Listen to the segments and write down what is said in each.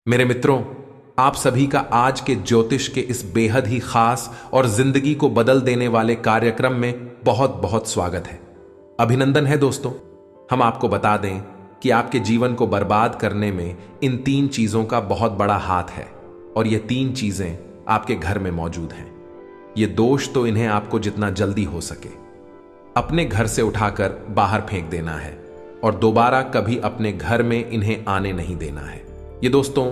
मेरे मित्रों, आप सभी का आज के ज्योतिष के इस बेहद ही खास और जिंदगी को बदल देने वाले कार्यक्रम में बहुत बहुत स्वागत है। अभिनंदन है दोस्तों। हम आपको बता दें कि आपके जीवन को बर्बाद करने में इन 3 चीजों का बहुत बड़ा हाथ है और ये 3 चीजें आपके घर में मौजूद हैं। ये दोष तो इन्हें आपको जितना जल्दी हो सके अपने घर से उठाकर बाहर फेंक देना है और दोबारा कभी अपने घर में इन्हें आने नहीं देना है। ये दोस्तों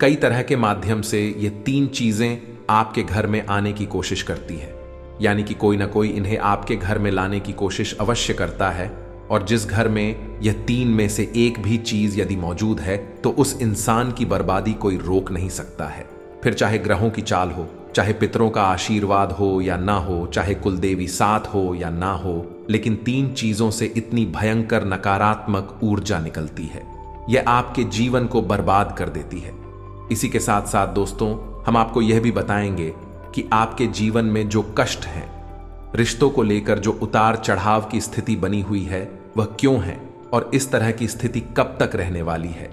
कई तरह के माध्यम से ये 3 चीजें आपके घर में आने की कोशिश करती है, यानी कि कोई ना कोई इन्हें आपके घर में लाने की कोशिश अवश्य करता है। और जिस घर में यह 3 में से एक भी चीज यदि मौजूद है तो उस इंसान की बर्बादी कोई रोक नहीं सकता है। फिर चाहे ग्रहों की चाल हो, चाहे पितरों का आशीर्वाद हो या ना हो, चाहे कुलदेवी साथ हो या ना हो, लेकिन 3 चीजों से इतनी भयंकर नकारात्मक ऊर्जा निकलती है, यह आपके जीवन को बर्बाद कर देती है। इसी के साथ साथ दोस्तों हम आपको यह भी बताएंगे कि आपके जीवन में जो कष्ट हैं, रिश्तों को लेकर जो उतार चढ़ाव की स्थिति बनी हुई है वह क्यों है और इस तरह की स्थिति कब तक रहने वाली है।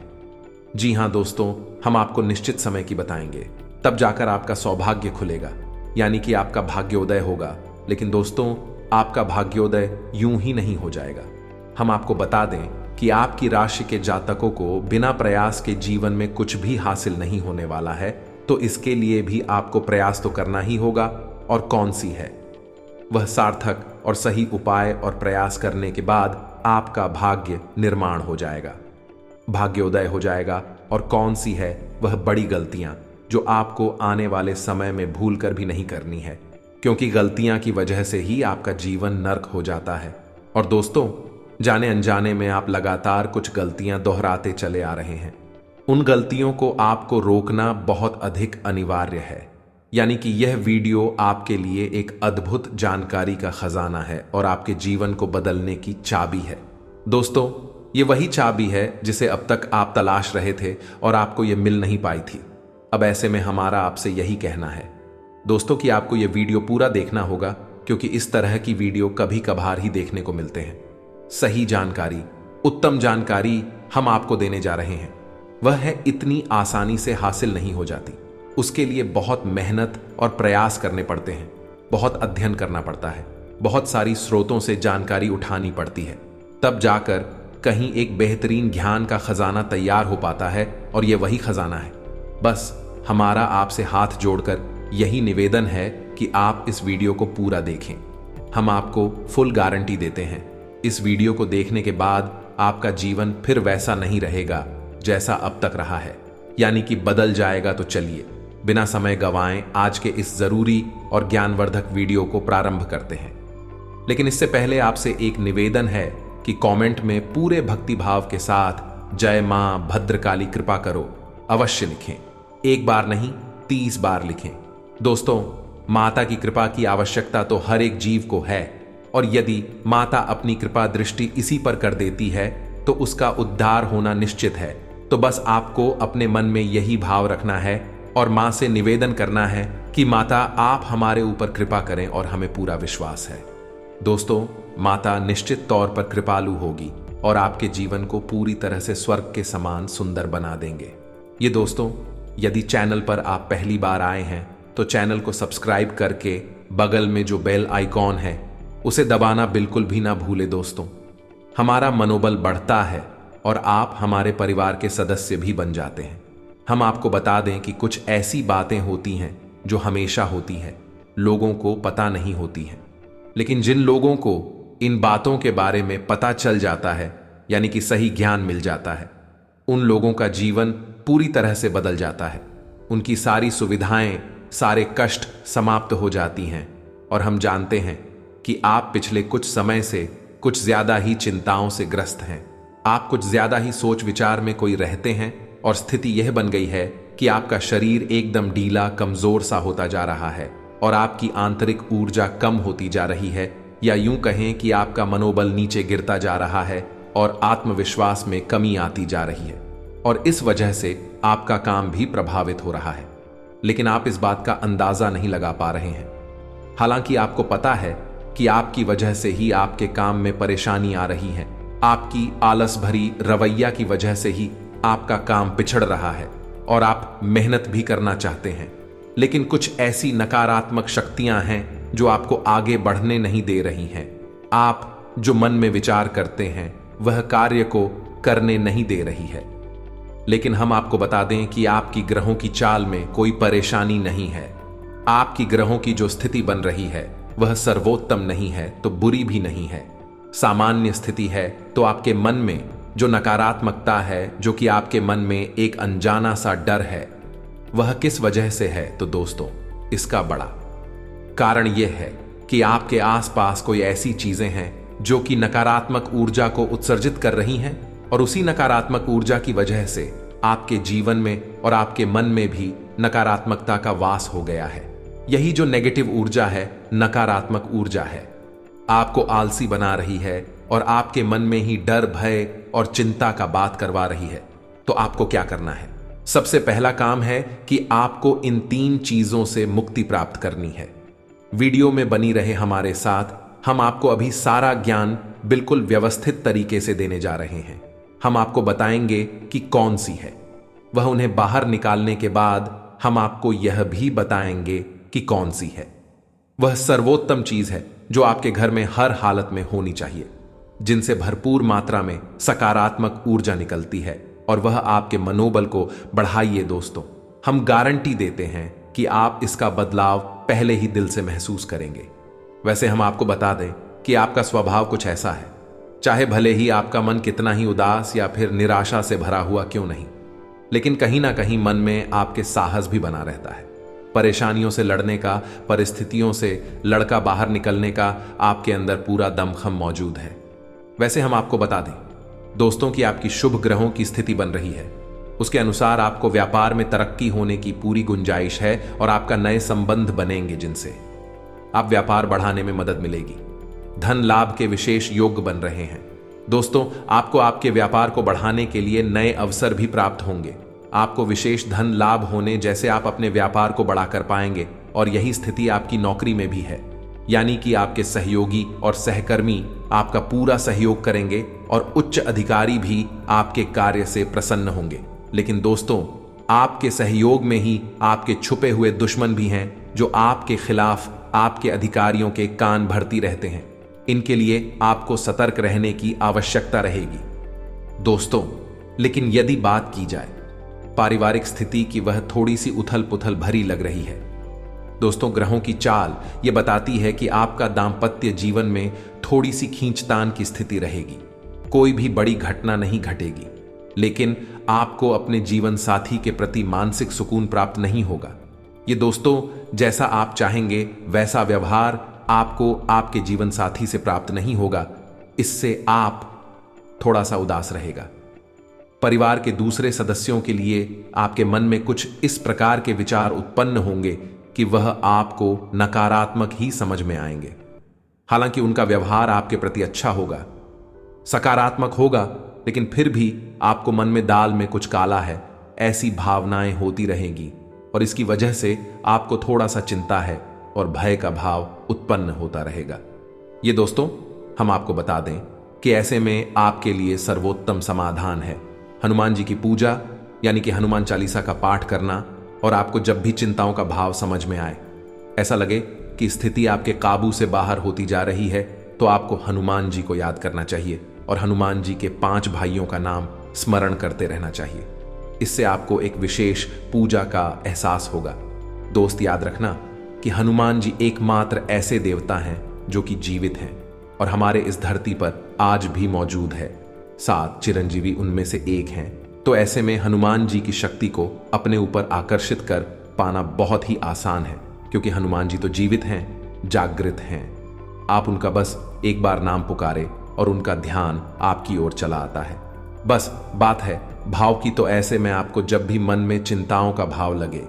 जी हां दोस्तों, हम आपको निश्चित समय की बताएंगे, तब जाकर आपका सौभाग्य खुलेगा, यानी कि आपका भाग्योदय होगा। लेकिन दोस्तों आपका भाग्योदय यूं ही नहीं हो जाएगा। हम आपको बता दें कि आपकी राशि के जातकों को बिना प्रयास के जीवन में कुछ भी हासिल नहीं होने वाला है, तो इसके लिए भी आपको प्रयास तो करना ही होगा। और कौन सी है वह सार्थक और सही उपाय और प्रयास करने के बाद आपका भाग्य निर्माण हो जाएगा, भाग्योदय हो जाएगा। और कौन सी है वह बड़ी गलतियां जो आपको आने वाले समय में भूल कर भी नहीं करनी है, क्योंकि गलतियां की वजह से ही आपका जीवन नर्क हो जाता है। और दोस्तों जाने अनजाने में आप लगातार कुछ गलतियां दोहराते चले आ रहे हैं। उन गलतियों को आपको रोकना बहुत अधिक अनिवार्य है, यानी कि यह वीडियो आपके लिए एक अद्भुत जानकारी का खजाना है और आपके जीवन को बदलने की चाबी है। दोस्तों ये वही चाबी है जिसे अब तक आप तलाश रहे थे और आपको यह मिल नहीं पाई थी। अब ऐसे में हमारा आपसे यही कहना है दोस्तों कि आपको यह वीडियो पूरा देखना होगा, क्योंकि इस तरह की वीडियो कभी कभार ही देखने को मिलते हैं। सही जानकारी, उत्तम जानकारी हम आपको देने जा रहे हैं, वह है इतनी आसानी से हासिल नहीं हो जाती। उसके लिए बहुत मेहनत और प्रयास करने पड़ते हैं, बहुत अध्ययन करना पड़ता है, बहुत सारी स्रोतों से जानकारी उठानी पड़ती है, तब जाकर कहीं एक बेहतरीन ज्ञान का खजाना तैयार हो पाता है। और यह वही खजाना है। बस हमारा आपसे हाथ जोड़कर यही निवेदन है कि आप इस वीडियो को पूरा देखें। हम आपको फुल गारंटी देते हैं, इस वीडियो को देखने के बाद आपका जीवन फिर वैसा नहीं रहेगा जैसा अब तक रहा है, यानी कि बदल जाएगा। तो चलिए बिना समय गंवाएं आज के इस जरूरी और ज्ञानवर्धक वीडियो को प्रारंभ करते हैं। लेकिन इससे पहले आपसे एक निवेदन है कि कमेंट में पूरे भक्तिभाव के साथ जय मां भद्रकाली कृपा करो अवश्य लिखें। एक बार नहीं 30 बार लिखें। दोस्तों माता की कृपा की आवश्यकता तो हर एक जीव को है, और यदि माता अपनी कृपा दृष्टि इसी पर कर देती है तो उसका उद्धार होना निश्चित है। तो बस आपको अपने मन में यही भाव रखना है और मां से निवेदन करना है कि माता आप हमारे ऊपर कृपा करें, और हमें पूरा विश्वास है दोस्तों माता निश्चित तौर पर कृपालु होगी और आपके जीवन को पूरी तरह से स्वर्ग के समान सुंदर बना देंगे। ये दोस्तों यदि चैनल पर आप पहली बार आए हैं तो चैनल को सब्सक्राइब करके बगल में जो बेल आइकॉन है उसे दबाना बिल्कुल भी ना भूले। दोस्तों हमारा मनोबल बढ़ता है और आप हमारे परिवार के सदस्य भी बन जाते हैं। हम आपको बता दें कि कुछ ऐसी बातें होती हैं जो हमेशा होती हैं, लोगों को पता नहीं होती हैं, लेकिन जिन लोगों को इन बातों के बारे में पता चल जाता है, यानी कि सही ज्ञान मिल जाता है, उन लोगों का जीवन पूरी तरह से बदल जाता है। उनकी सारी सुविधाएं, सारे कष्ट समाप्त हो जाती हैं। और हम जानते हैं कि आप पिछले कुछ समय से कुछ ज्यादा ही चिंताओं से ग्रस्त हैं। आप कुछ ज्यादा ही सोच विचार में कोई रहते हैं और स्थिति यह बन गई है कि आपका शरीर एकदम ढीला कमजोर सा होता जा रहा है और आपकी आंतरिक ऊर्जा कम होती जा रही है, या यूं कहें कि आपका मनोबल नीचे गिरता जा रहा है और आत्मविश्वास में कमी आती जा रही है, और इस वजह से आपका काम भी प्रभावित हो रहा है। लेकिन आप इस बात का अंदाजा नहीं लगा पा रहे हैं। हालांकि आपको पता है कि आपकी वजह से ही आपके काम में परेशानी आ रही है, आपकी आलस भरी रवैया की वजह से ही आपका काम पिछड़ रहा है, और आप मेहनत भी करना चाहते हैं, लेकिन कुछ ऐसी नकारात्मक शक्तियां हैं जो आपको आगे बढ़ने नहीं दे रही हैं। आप जो मन में विचार करते हैं वह कार्य को करने नहीं दे रही है। लेकिन हम आपको बता दें कि आपकी ग्रहों की चाल में कोई परेशानी नहीं है। आपकी ग्रहों की जो स्थिति बन रही है वह सर्वोत्तम नहीं है तो बुरी भी नहीं है, सामान्य स्थिति है। तो आपके मन में जो नकारात्मकता है, जो कि आपके मन में एक अनजाना सा डर है, वह किस वजह से है? तो दोस्तों, इसका बड़ा कारण यह है कि आपके आसपास कोई ऐसी चीजें हैं जो कि नकारात्मक ऊर्जा को उत्सर्जित कर रही हैं, और उसी नकारात्मक ऊर्जा की वजह से आपके जीवन में और आपके मन में भी नकारात्मकता का वास हो गया है। यही जो नेगेटिव ऊर्जा है, नकारात्मक ऊर्जा है, आपको आलसी बना रही है और आपके मन में ही डर, भय और चिंता का बात करवा रही है। तो आपको क्या करना है? सबसे पहला काम है कि आपको इन 3 चीजों से मुक्ति प्राप्त करनी है। वीडियो में बनी रहे हमारे साथ, हम आपको अभी सारा ज्ञान बिल्कुल व्यवस्थित तरीके से देने जा रहे हैं। हम आपको बताएंगे कि कौन सी है, वह उन्हें बाहर निकालने के बाद हम आपको यह भी बताएंगे कि कौन सी है वह सर्वोत्तम चीज है जो आपके घर में हर हालत में होनी चाहिए, जिनसे भरपूर मात्रा में सकारात्मक ऊर्जा निकलती है और वह आपके मनोबल को बढ़ाइए। दोस्तों, हम गारंटी देते हैं कि आप इसका बदलाव पहले ही दिल से महसूस करेंगे। वैसे हम आपको बता दें कि आपका स्वभाव कुछ ऐसा है, चाहे भले ही आपका मन कितना ही उदास या फिर निराशा से भरा हुआ क्यों नहीं, लेकिन कहीं ना कहीं मन में आपके साहस भी बना रहता है। परेशानियों से लड़ने का, परिस्थितियों से लड़का बाहर निकलने का आपके अंदर पूरा दमखम मौजूद है। वैसे हम आपको बता दें दोस्तों कि आपकी शुभ ग्रहों की स्थिति बन रही है, उसके अनुसार आपको व्यापार में तरक्की होने की पूरी गुंजाइश है और आपका नए संबंध बनेंगे जिनसे आप व्यापार बढ़ाने में मदद मिलेगी। धन लाभ के विशेष योग बन रहे हैं। दोस्तों, आपको आपके व्यापार को बढ़ाने के लिए नए अवसर भी प्राप्त होंगे। आपको विशेष धन लाभ होने जैसे आप अपने व्यापार को बढ़ा कर पाएंगे, और यही स्थिति आपकी नौकरी में भी है, यानी कि आपके सहयोगी और सहकर्मी आपका पूरा सहयोग करेंगे और उच्च अधिकारी भी आपके कार्य से प्रसन्न होंगे। लेकिन दोस्तों, आपके सहयोग में ही आपके छुपे हुए दुश्मन भी हैं जो आपके खिलाफ आपके अधिकारियों के कान भरती रहते हैं। इनके लिए आपको सतर्क रहने की आवश्यकता रहेगी। दोस्तों, लेकिन यदि बात की जाए पारिवारिक स्थिति की, वह थोड़ी सी उथल पुथल भरी लग रही है। दोस्तों, ग्रहों की चाल यह बताती है कि आपका दांपत्य जीवन में थोड़ी सी खींचतान की स्थिति रहेगी। कोई भी बड़ी घटना नहीं घटेगी, लेकिन आपको अपने जीवन साथी के प्रति मानसिक सुकून प्राप्त नहीं होगा। ये दोस्तों, जैसा आप चाहेंगे वैसा व्यवहार आपको आपके जीवन साथी से प्राप्त नहीं होगा। इससे आप थोड़ा सा उदास रहेगा। परिवार के दूसरे सदस्यों के लिए आपके मन में कुछ इस प्रकार के विचार उत्पन्न होंगे कि वह आपको नकारात्मक ही समझ में आएंगे। हालांकि उनका व्यवहार आपके प्रति अच्छा होगा, सकारात्मक होगा, लेकिन फिर भी आपको मन में दाल में कुछ काला है, ऐसी भावनाएं होती रहेंगी और इसकी वजह से आपको थोड़ा सा चिंता है और भय का भाव उत्पन्न होता रहेगा। ये दोस्तों, हम आपको बता दें कि ऐसे में आपके लिए सर्वोत्तम समाधान है हनुमान जी की पूजा, यानी कि हनुमान चालीसा का पाठ करना। और आपको जब भी चिंताओं का भाव समझ में आए, ऐसा लगे कि स्थिति आपके काबू से बाहर होती जा रही है, तो आपको हनुमान जी को याद करना चाहिए और हनुमान जी के 5 भाइयों का नाम स्मरण करते रहना चाहिए। इससे आपको एक विशेष पूजा का एहसास होगा। दोस्त, याद रखना कि हनुमान जी एकमात्र ऐसे देवता हैं जो कि जीवित हैं और हमारे इस धरती पर आज भी मौजूद है। 7 चिरंजीवी उनमें से एक हैं। तो ऐसे में हनुमान जी की शक्ति को अपने ऊपर आकर्षित कर पाना बहुत ही आसान है, क्योंकि हनुमान जी तो जीवित हैं, जागृत हैं। आप उनका बस एक बार नाम पुकारे और उनका ध्यान आपकी ओर चला आता है। बस बात है भाव की। तो ऐसे में आपको जब भी मन में चिंताओं का भाव लगे,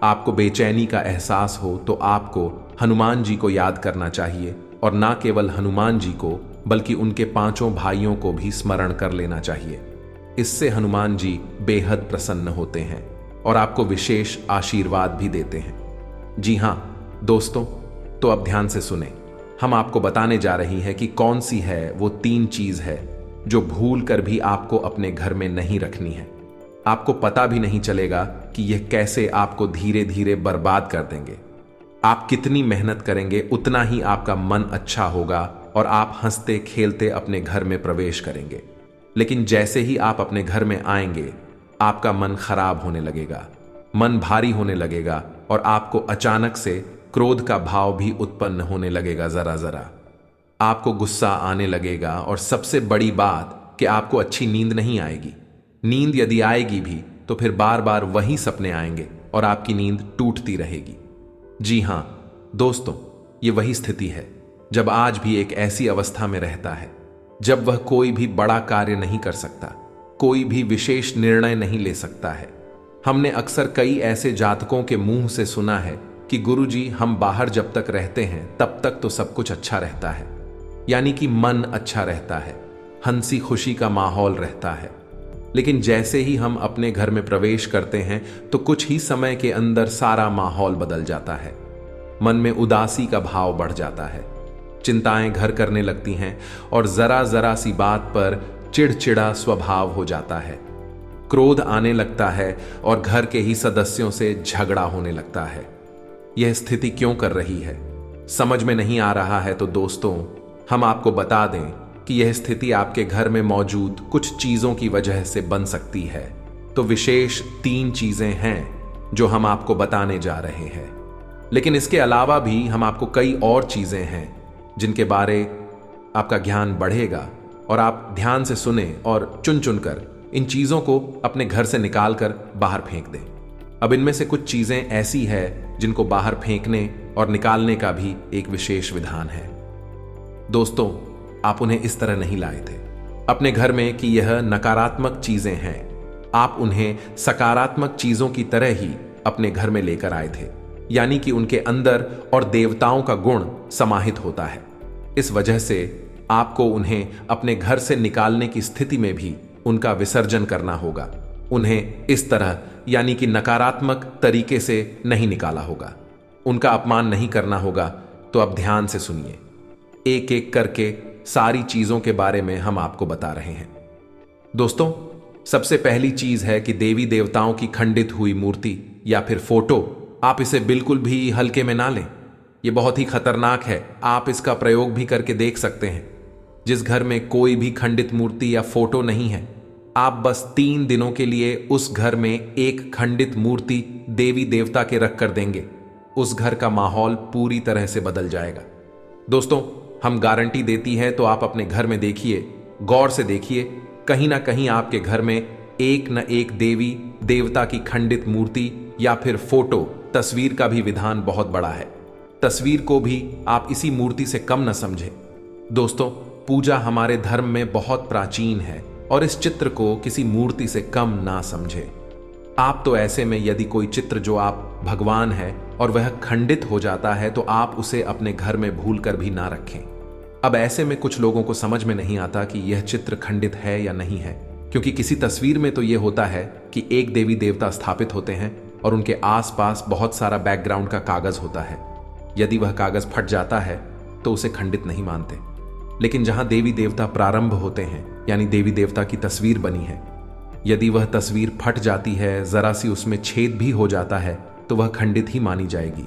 आपको बेचैनी का एहसास हो, तो आपको हनुमान जी को याद करना चाहिए। और ना केवल हनुमान जी को, बल्कि उनके 5 भाइयों को भी स्मरण कर लेना चाहिए। इससे हनुमान जी बेहद प्रसन्न होते हैं और आपको विशेष आशीर्वाद भी देते हैं। जी हां दोस्तों, तो अब ध्यान से सुने। हम आपको बताने जा रही हैं कि कौन सी है वो 3 चीज है जो भूल कर भी आपको अपने घर में नहीं रखनी है। आपको पता भी नहीं चलेगा कि यह कैसे आपको धीरे धीरे बर्बाद कर देंगे। आप कितनी मेहनत करेंगे उतना ही आपका मन अच्छा होगा और आप हंसते खेलते अपने घर में प्रवेश करेंगे। लेकिन जैसे ही आप अपने घर में आएंगे, आपका मन खराब होने लगेगा, मन भारी होने लगेगा और आपको अचानक से क्रोध का भाव भी उत्पन्न होने लगेगा। जरा जरा आपको गुस्सा आने लगेगा और सबसे बड़ी बात कि आपको अच्छी नींद नहीं आएगी। नींद यदि आएगी भी तो फिर बार बार वही सपने आएंगे और आपकी नींद टूटती रहेगी। जी हां दोस्तों, ये वही स्थिति है जब आज भी एक ऐसी अवस्था में रहता है जब वह कोई भी बड़ा कार्य नहीं कर सकता, कोई भी विशेष निर्णय नहीं ले सकता है। हमने अक्सर कई ऐसे जातकों के मुंह से सुना है कि गुरुजी, हम बाहर जब तक रहते हैं तब तक तो सब कुछ अच्छा रहता है, यानी कि मन अच्छा रहता है, हंसी खुशी का माहौल रहता है। लेकिन जैसे ही हम अपने घर में प्रवेश करते हैं तो कुछ ही समय के अंदर सारा माहौल बदल जाता है। मन में उदासी का भाव बढ़ जाता है, चिंताएं घर करने लगती हैं और जरा जरा सी बात पर चिड़चिड़ा स्वभाव हो जाता है। क्रोध आने लगता है और घर के ही सदस्यों से झगड़ा होने लगता है। यह स्थिति क्यों कर रही है, समझ में नहीं आ रहा है तो दोस्तों, हम आपको बता दें कि यह स्थिति आपके घर में मौजूद कुछ चीजों की वजह से बन सकती है। तो विशेष 3 चीजें हैं जो हम आपको बताने जा रहे हैं। लेकिन इसके अलावा भी हम आपको कई और चीजें हैं जिनके बारे आपका ज्ञान बढ़ेगा और आप ध्यान से सुने और चुन चुन कर इन चीजों को अपने घर से निकाल कर बाहर फेंक दें। अब इनमें से कुछ चीजें ऐसी है जिनको बाहर फेंकने और निकालने का भी एक विशेष विधान है। दोस्तों, आप उन्हें इस तरह नहीं लाए थे अपने घर में कि यह नकारात्मक चीजें हैं। आप उन्हें सकारात्मक चीजों की तरह ही अपने घर में लेकर आए थे, यानी कि उनके अंदर और देवताओं का गुण समाहित होता है। इस वजह से आपको उन्हें अपने घर से निकालने की स्थिति में भी उनका विसर्जन करना होगा। उन्हें इस तरह यानी कि नकारात्मक तरीके से नहीं निकाला होगा, उनका अपमान नहीं करना होगा। तो अब ध्यान से सुनिए, एक एक करके सारी चीजों के बारे में हम आपको बता रहे हैं। दोस्तों, सबसे पहली चीज है कि देवी देवताओं की खंडित हुई मूर्ति या फिर फोटो, आप इसे बिल्कुल भी हल्के में ना लें। यह बहुत ही खतरनाक है। आप इसका प्रयोग भी करके देख सकते हैं। जिस घर में कोई भी खंडित मूर्ति या फोटो नहीं है, आप बस 3 दिनों के लिए उस घर में एक खंडित मूर्ति देवी देवता के रख कर देंगे, उस घर का माहौल पूरी तरह से बदल जाएगा। दोस्तों, हम गारंटी देती है, तो आप अपने घर में देखिए, गौर से देखिए, कहीं ना कहीं आपके घर में एक न एक देवी देवता की खंडित मूर्ति या फिर फोटो, तस्वीर का भी विधान बहुत बड़ा है। तस्वीर को भी आप इसी मूर्ति से कम न समझें। दोस्तों, पूजा हमारे धर्म में बहुत प्राचीन है और इस चित्र को किसी मूर्ति से कम ना समझें। आप तो ऐसे में यदि कोई चित्र जो आप भगवान है और वह खंडित हो जाता है तो आप उसे अपने घर में भूल कर भी ना रखें। अब ऐसे में कुछ लोगों को समझ में नहीं आता कि यह चित्र खंडित है या नहीं है, क्योंकि किसी तस्वीर में तो यह होता है कि एक देवी देवता स्थापित होते हैं और उनके आसपास बहुत सारा बैकग्राउंड का कागज होता है। यदि वह कागज फट जाता है तो उसे खंडित नहीं मानते। लेकिन जहां देवी देवता प्रारंभ होते हैं, यानी देवी देवता की तस्वीर बनी है, यदि वह तस्वीर फट जाती है, जरा सी उसमें छेद भी हो जाता है, तो वह खंडित ही मानी जाएगी।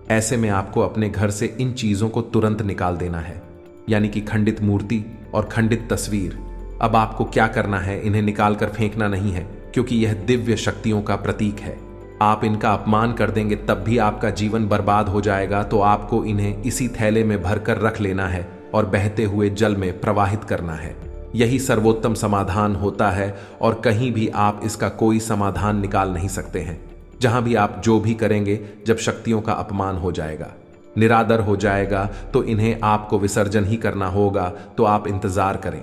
ऐसे में आपको अपने घर से इन चीजों को तुरंत निकाल देना है, यानी कि खंडित मूर्ति और खंडित तस्वीर। अब आपको क्या करना है, इन्हें निकालकर फेंकना नहीं है, क्योंकि यह दिव्य शक्तियों का प्रतीक है। आप इनका अपमान कर देंगे तब भी आपका जीवन बर्बाद हो जाएगा। तो आपको इन्हें इसी थैले में भरकर रख लेना है और बहते हुए जल में प्रवाहित करना है। यही सर्वोत्तम समाधान होता है और कहीं भी आप इसका कोई समाधान निकाल नहीं सकते हैं। जहां भी आप जो भी करेंगे, जब शक्तियों का अपमान हो जाएगा, निरादर हो जाएगा, तो इन्हें आपको विसर्जन ही करना होगा। तो आप इंतजार करें,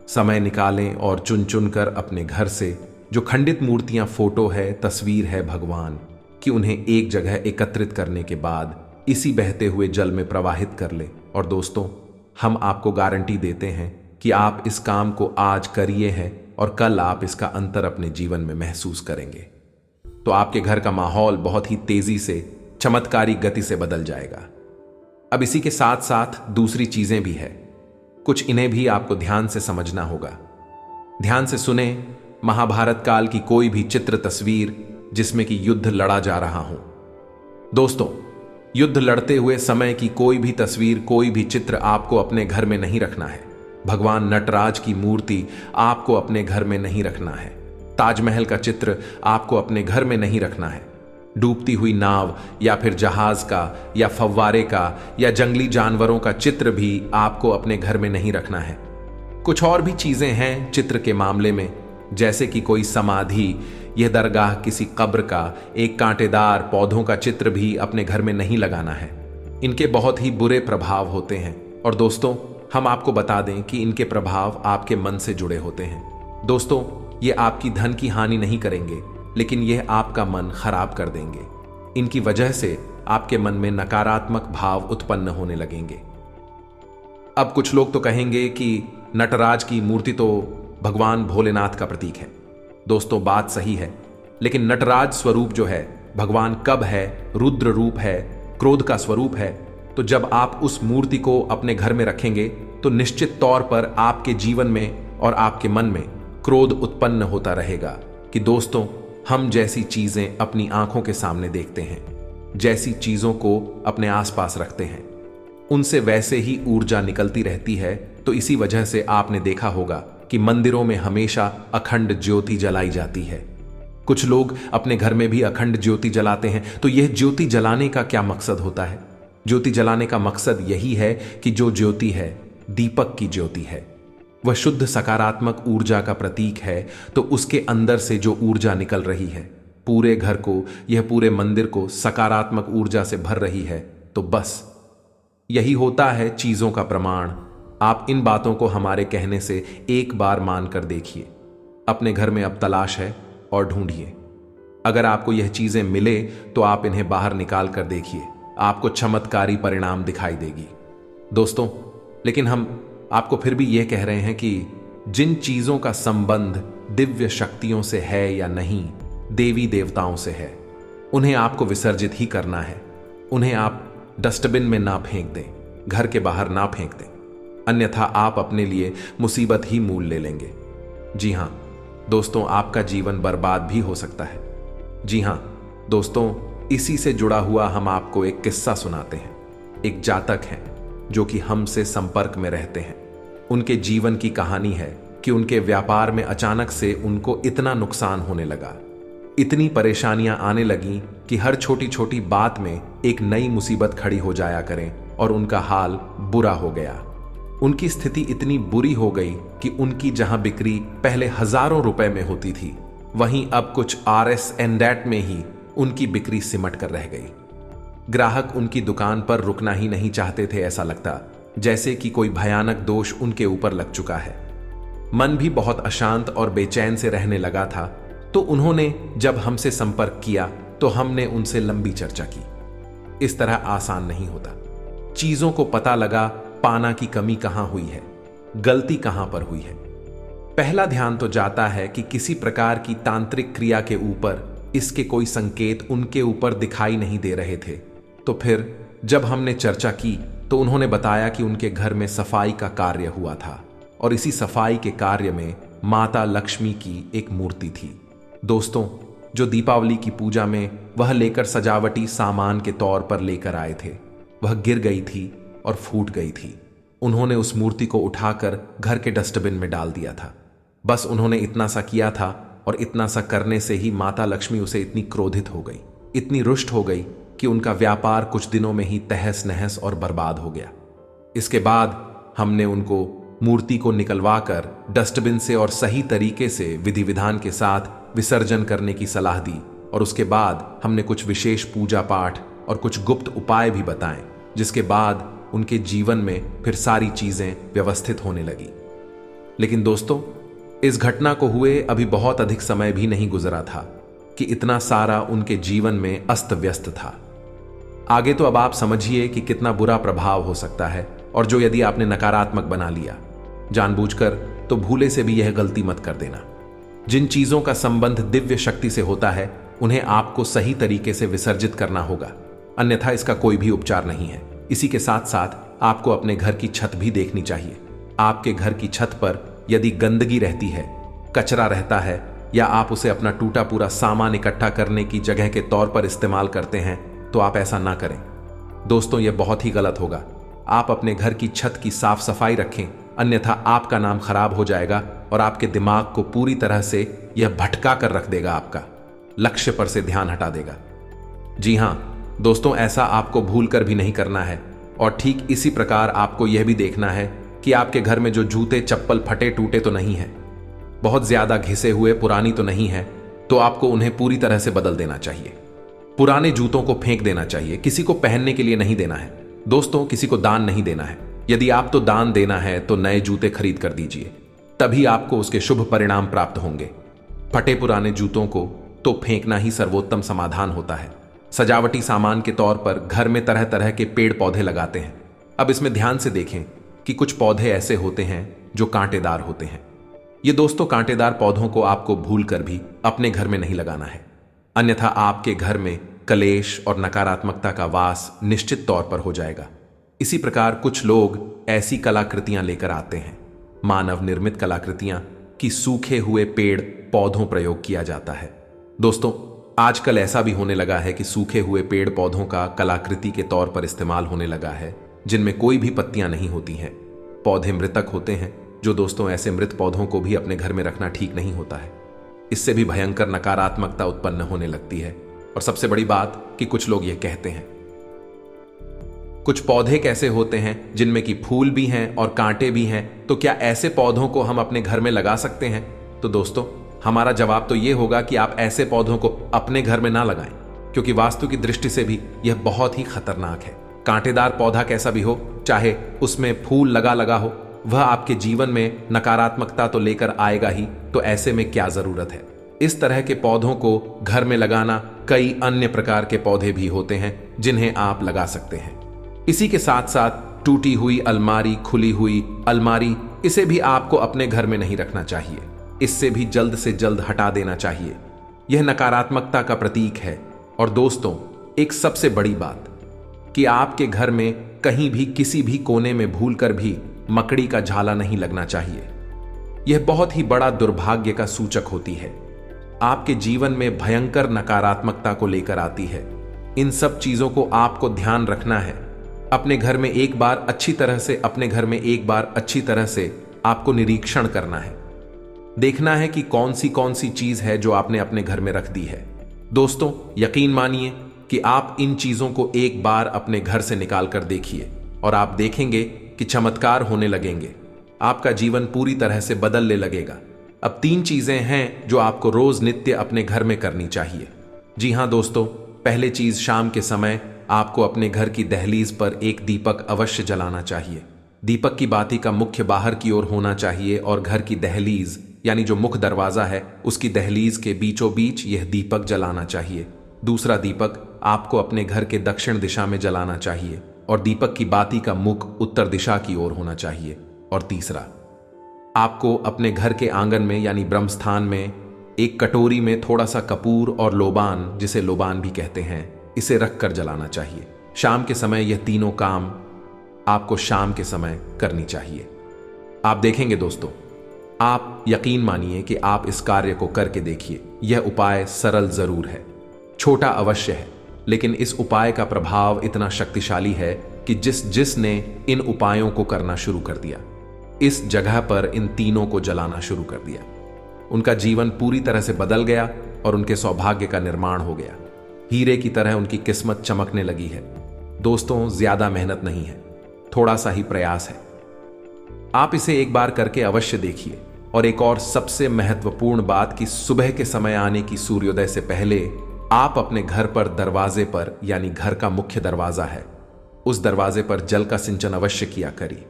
समय निकालें और चुन चुन कर अपने घर से जो खंडित मूर्तियां, फोटो है, तस्वीर है भगवान कि उन्हें एक जगह एकत्रित करने के बाद इसी बहते हुए जल में प्रवाहित कर ले। और दोस्तों, हम आपको गारंटी देते हैं कि आप इस काम को आज करिए हैं और कल आप इसका अंतर अपने जीवन में महसूस करेंगे। तो आपके घर का माहौल बहुत ही तेजी से, चमत्कारी गति से बदल जाएगा। अब इसी के साथ साथ दूसरी चीजें भी है, कुछ इन्हें भी आपको ध्यान से समझना होगा। ध्यान से सुने महाभारत काल की कोई भी चित्र तस्वीर जिसमें कि युद्ध लड़ा जा रहा हो। दोस्तों, युद्ध लड़ते हुए समय की कोई भी तस्वीर, कोई भी चित्र आपको अपने घर में नहीं रखना है। भगवान नटराज की मूर्ति आपको अपने घर में नहीं रखना है। ताजमहल का चित्र आपको अपने घर में नहीं रखना है। डूबती हुई नाव या फिर जहाज का या फव्वारे का या जंगली जानवरों का चित्र भी आपको अपने घर में नहीं रखना है। कुछ और भी चीजें हैं चित्र के मामले में, जैसे कि कोई समाधि, यह दरगाह किसी कब्र का, एक कांटेदार पौधों का चित्र भी अपने घर में नहीं लगाना है। इनके बहुत ही बुरे प्रभाव होते हैं और दोस्तों, हम आपको बता दें कि इनके प्रभाव आपके मन से जुड़े होते हैं। दोस्तों, ये आपकी धन की हानि नहीं करेंगे, लेकिन यह आपका मन खराब कर देंगे। इनकी वजह से आपके मन में नकारात्मक भाव उत्पन्न होने लगेंगे। अब कुछ लोग तो कहेंगे कि नटराज की मूर्ति तो भगवान भोलेनाथ का प्रतीक है। दोस्तों, बात सही है, लेकिन नटराज स्वरूप जो है, भगवान कब है, रुद्र रूप है, क्रोध का स्वरूप है। तो जब आप उस मूर्ति को अपने घर में रखेंगे तो निश्चित तौर पर आपके जीवन में और आपके मन में क्रोध उत्पन्न होता रहेगा कि दोस्तों, हम जैसी चीजें अपनी आंखों के सामने देखते हैं, जैसी चीजों को अपने आसपास रखते हैं, उनसे वैसे ही ऊर्जा निकलती रहती है। तो इसी वजह से आपने देखा होगा कि मंदिरों में हमेशा अखंड ज्योति जलाई जाती है। कुछ लोग अपने घर में भी अखंड ज्योति जलाते हैं। तो यह ज्योति जलाने का क्या मकसद होता है? ज्योति जलाने का मकसद यही है कि जो ज्योति है, दीपक की ज्योति है, वह शुद्ध सकारात्मक ऊर्जा का प्रतीक है। तो उसके अंदर से जो ऊर्जा निकल रही है, पूरे घर को, यह पूरे मंदिर को सकारात्मक ऊर्जा से भर रही है। तो बस यही होता है चीजों का प्रमाण। आप इन बातों को हमारे कहने से एक बार मानकर देखिए। अपने घर में अब तलाश है और ढूंढिए। अगर आपको यह चीजें मिले तो आप इन्हें बाहर निकाल कर देखिए, आपको चमत्कारी परिणाम दिखाई देगी। दोस्तों, लेकिन हम आपको फिर भी यह कह रहे हैं कि जिन चीजों का संबंध दिव्य शक्तियों से है या नहीं, देवी देवताओं से है, उन्हें आपको विसर्जित ही करना है। उन्हें आप डस्टबिन में ना फेंक दें, घर के बाहर ना फेंक दें, अन्यथा आप अपने लिए मुसीबत ही मूल ले लेंगे। जी हां दोस्तों, आपका जीवन बर्बाद भी हो सकता है। जी हां दोस्तों, इसी से जुड़ा हुआ हम आपको एक किस्सा सुनाते हैं। एक जातक हैं जो कि हमसे संपर्क में रहते हैं। उनके जीवन की कहानी है कि उनके व्यापार में अचानक से उनको इतना नुकसान होने लगा, इतनी परेशानियां आने लगी कि हर छोटी छोटी बात में एक नई मुसीबत खड़ी हो जाया करें और उनका हाल बुरा हो गया। उनकी स्थिति इतनी बुरी हो गई कि उनकी जहां बिक्री पहले हजारों रुपए में होती थी, वहीं अब कुछ RS and that में ही उनकी बिक्री सिमट कर रह गई। ग्राहक उनकी दुकान पर रुकना ही नहीं चाहते थे। ऐसा लगता जैसे कि कोई भयानक दोष उनके ऊपर लग चुका है। मन भी बहुत अशांत और बेचैन से रहने लगा था। तो उन्होंने जब हमसे संपर्क किया तो हमने उनसे लंबी चर्चा की। इस तरह आसान नहीं होता। चीजों को पता लगा पाना की कमी कहां हुई है, गलती कहां पर हुई है। पहला ध्यान तो जाता है कि किसी प्रकार की तांत्रिक क्रिया के ऊपर इसके कोई संकेत उनके ऊपर दिखाई नहीं दे रहे थे। तो फिर जब हमने चर्चा की तो उन्होंने बताया कि उनके घर में सफाई का कार्य हुआ था और इसी सफाई के कार्य में माता लक्ष्मी की एक मूर्ति थी। दोस्तों, जो दीपावली की पूजा में वह लेकर सजावटी सामान के तौर पर लेकर आए थे, वह गिर गई थी और फूट गई थी। उन्होंने उस मूर्ति को उठाकर घर के डस्टबिन में डाल दिया था। बस उन्होंने इतना सा किया था और इतना सा करने से ही माता लक्ष्मी उसे इतनी क्रोधित हो गई, इतनी रुष्ट हो गई कि उनका व्यापार कुछ दिनों में ही तहस नहस और बर्बाद हो गया। इसके बाद हमने उनको मूर्ति को निकलवाकर डस्टबिन से और सही तरीके से विधि विधान के साथ विसर्जन करने की सलाह दी और उसके बाद हमने कुछ विशेष पूजा पाठ और कुछ गुप्त उपाय भी बताएं, जिसके बाद उनके जीवन में फिर सारी चीजें व्यवस्थित होने लगी। लेकिन दोस्तों, इस घटना को हुए अभी बहुत अधिक समय भी नहीं गुजरा था कि इतना सारा उनके जीवन में अस्त व्यस्त था। आगे तो अब आप समझिए कि कितना बुरा प्रभाव हो सकता है, और जो यदि आपने नकारात्मक बना लिया जानबूझकर, तो भूले से भी यह गलती मत कर देना। जिन चीजों का संबंध दिव्य शक्ति से होता है, उन्हें आपको सही तरीके से विसर्जित करना होगा, अन्यथा इसका कोई भी उपचार नहीं है। इसी के साथ साथ आपको अपने घर की छत भी देखनी चाहिए। आपके घर की छत पर यदि गंदगी रहती है, कचरा रहता है, या आप उसे अपना टूटा पूरा सामान इकट्ठा करने की जगह के तौर पर इस्तेमाल करते हैं तो आप ऐसा ना करें। दोस्तों, यह बहुत ही गलत होगा। आप अपने घर की छत की साफ सफाई रखें, अन्यथा आपका नाम खराब हो जाएगा और आपके दिमाग को पूरी तरह से यह भटका कर रख देगा, आपका लक्ष्य पर से ध्यान हटा देगा। जी हां दोस्तों, ऐसा आपको भूल कर भी नहीं करना है। और ठीक इसी प्रकार आपको यह भी देखना है कि आपके घर में जो जूते चप्पल फटे टूटे तो नहीं है, बहुत ज्यादा घिसे हुए पुरानी तो नहीं है, तो आपको उन्हें पूरी तरह से बदल देना चाहिए। पुराने जूतों को फेंक देना चाहिए, किसी को पहनने के लिए नहीं देना है। दोस्तों, किसी को दान नहीं देना है। यदि आप तो दान देना है तो नए जूते खरीद कर दीजिए, तभी आपको उसके शुभ परिणाम प्राप्त होंगे। फटे पुराने जूतों को तो फेंकना ही सर्वोत्तम समाधान होता है। सजावटी सामान के तौर पर घर में तरह तरह के पेड़ पौधे लगाते हैं। अब इसमें ध्यान से देखें कि कुछ पौधे ऐसे होते हैं जो कांटेदार होते हैं। ये दोस्तों, कांटेदार पौधों को आपको भूल कर भी अपने घर में नहीं लगाना है, अन्यथा आपके घर में कलेश और नकारात्मकता का वास निश्चित तौर पर हो जाएगा। इसी प्रकार कुछ लोग ऐसी कलाकृतियां लेकर आते हैं, मानव निर्मित कलाकृतियां, कि सूखे हुए पेड़ पौधों प्रयोग किया जाता है। दोस्तों, आजकल ऐसा भी होने लगा है कि सूखे हुए पेड़ पौधों का कलाकृति के तौर पर इस्तेमाल होने लगा है, जिनमें कोई भी पत्तियां नहीं होती हैं। पौधे मृतक होते हैं, जो दोस्तों ऐसे मृत पौधों को भी अपने घर में रखना ठीक नहीं होता है। इससे भी भयंकर नकारात्मकता उत्पन्न होने लगती है। और सबसे बड़ी बात कि कुछ लोग ये कहते हैं, कुछ पौधे कैसे होते हैं जिनमें कि फूल भी हैं और कांटे भी हैं, तो क्या ऐसे पौधों को हम अपने घर में लगा सकते हैं? तो दोस्तों, हमारा जवाब तो यह होगा कि आप ऐसे पौधों को अपने घर में ना लगाएं, क्योंकि वास्तु की दृष्टि से भी यह बहुत ही खतरनाक है। कांटेदार पौधा कैसा भी हो, चाहे उसमें फूल लगा लगा हो, वह आपके जीवन में नकारात्मकता तो लेकर आएगा ही, तो ऐसे में क्या जरूरत है? इस तरह के पौधों को घर में लगाना, कई अन्य प्रकार के पौधे भी होते हैं जिन्हें आप लगा सकते हैं। इसी के साथ साथ टूटी हुई अलमारी, खुली हुई अलमारी, इसे भी आपको अपने घर में नहीं रखना चाहिए। इससे भी जल्द से जल्द हटा देना चाहिए। यह नकारात्मकता का प्रतीक है। और दोस्तों, एक सबसे बड़ी बात कि आपके घर में कहीं भी किसी भी कोने में भूलकर भी मकड़ी का झाला नहीं लगना चाहिए। यह बहुत ही बड़ा दुर्भाग्य का सूचक होती है, आपके जीवन में भयंकर नकारात्मकता को लेकर आती है। इन सब चीजों को आपको ध्यान रखना है। अपने घर में एक बार अच्छी तरह से आपको निरीक्षण करना है, देखना है कि कौन सी चीज है जो आपने अपने घर में रख दी है। दोस्तों, यकीन मानिए कि आप इन चीजों को एक बार अपने घर से निकाल कर देखिए और आप देखेंगे कि चमत्कार होने लगेंगे। आपका जीवन पूरी तरह से बदलने लगेगा। अब 3 चीजें हैं जो आपको रोज नित्य अपने घर में करनी चाहिए। जी हां दोस्तों, पहले चीज, शाम के समय आपको अपने घर की दहलीज पर एक दीपक अवश्य जलाना चाहिए। दीपक की बाती का मुख्य बाहर की ओर होना चाहिए और घर की दहलीज, यानी जो मुख्य दरवाजा है, उसकी दहलीज के बीचों बीच यह दीपक जलाना चाहिए। दूसरा दीपक आपको अपने घर के दक्षिण दिशा में जलाना चाहिए और दीपक की बाती का मुख उत्तर दिशा की ओर होना चाहिए। और तीसरा, आपको अपने घर के आंगन में यानी ब्रह्मस्थान में एक कटोरी में थोड़ा सा कपूर और लोबान, जिसे लोबान भी कहते हैं, इसे रखकर जलाना चाहिए। शाम के समय यह तीनों काम आपको शाम के समय करनी चाहिए। आप देखेंगे दोस्तों, आप यकीन मानिए कि आप इस कार्य को करके देखिए। यह उपाय सरल जरूर है, छोटा अवश्य है, लेकिन इस उपाय का प्रभाव इतना शक्तिशाली है कि जिसने इन उपायों को करना शुरू कर दिया, इस जगह पर इन तीनों को जलाना शुरू कर दिया, उनका जीवन पूरी तरह से बदल गया और उनके सौभाग्य का निर्माण हो गया। हीरे की तरह उनकी किस्मत चमकने लगी है। दोस्तों, ज्यादा मेहनत नहीं है, थोड़ा सा ही प्रयास है। आप इसे एक बार करके अवश्य देखिए। और एक और सबसे महत्वपूर्ण बात कि सुबह के समय आने की सूर्योदय से पहले आप अपने घर पर दरवाजे पर, यानी घर का मुख्य दरवाजा है, उस दरवाजे पर जल का सिंचन अवश्य किया करिए,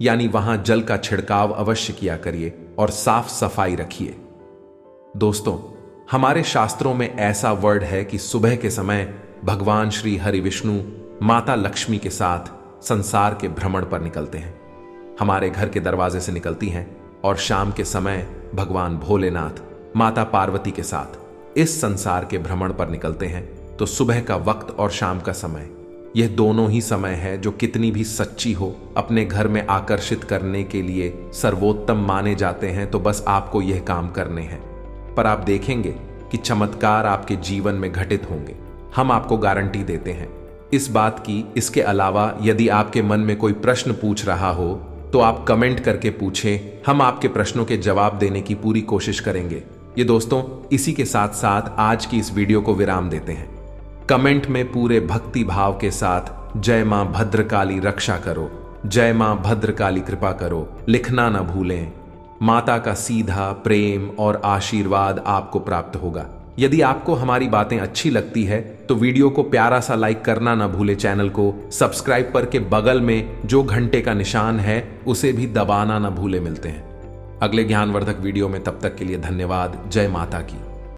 यानी वहां जल का छिड़काव अवश्य किया करिए और साफ सफाई रखिए। दोस्तों, हमारे शास्त्रों में ऐसा वर्ड है कि सुबह के समय भगवान श्री हरि विष्णु माता लक्ष्मी के साथ संसार के भ्रमण पर निकलते हैं। हमारे घर के दरवाजे से निकलती हैं और शाम के समय भगवान भोलेनाथ माता पार्वती के साथ इस संसार के भ्रमण पर निकलते हैं। तो सुबह का वक्त और शाम का समय, यह दोनों ही समय है जो कितनी भी सच्ची हो, अपने घर में आकर्षित करने के लिए सर्वोत्तम माने जाते हैं। तो बस आपको यह काम करने हैं। पर आप देखेंगे कि चमत्कार आपके जीवन में घटित होंगे। हम आपको गारंटी देते हैं इस बात की। इसके अलावा यदि आपके मन में कोई प्रश्न पूछ रहा हो तो आप कमेंट करके पूछें, हम आपके प्रश्नों के जवाब देने की पूरी कोशिश करेंगे। ये दोस्तों, इसी के साथ साथ आज की इस वीडियो को विराम देते हैं। कमेंट में पूरे भक्ति भाव के साथ जय मां भद्रकाली रक्षा करो, जय मां भद्रकाली कृपा करो लिखना न भूलें। माता का सीधा प्रेम और आशीर्वाद आपको प्राप्त होगा। यदि आपको हमारी बातें अच्छी लगती है तो वीडियो को प्यारा सा लाइक करना ना भूले, चैनल को सब्सक्राइब करके बगल में जो घंटे का निशान है उसे भी दबाना ना भूले। मिलते हैं अगले ज्ञानवर्धक वीडियो में, तब तक के लिए धन्यवाद। जय माता की।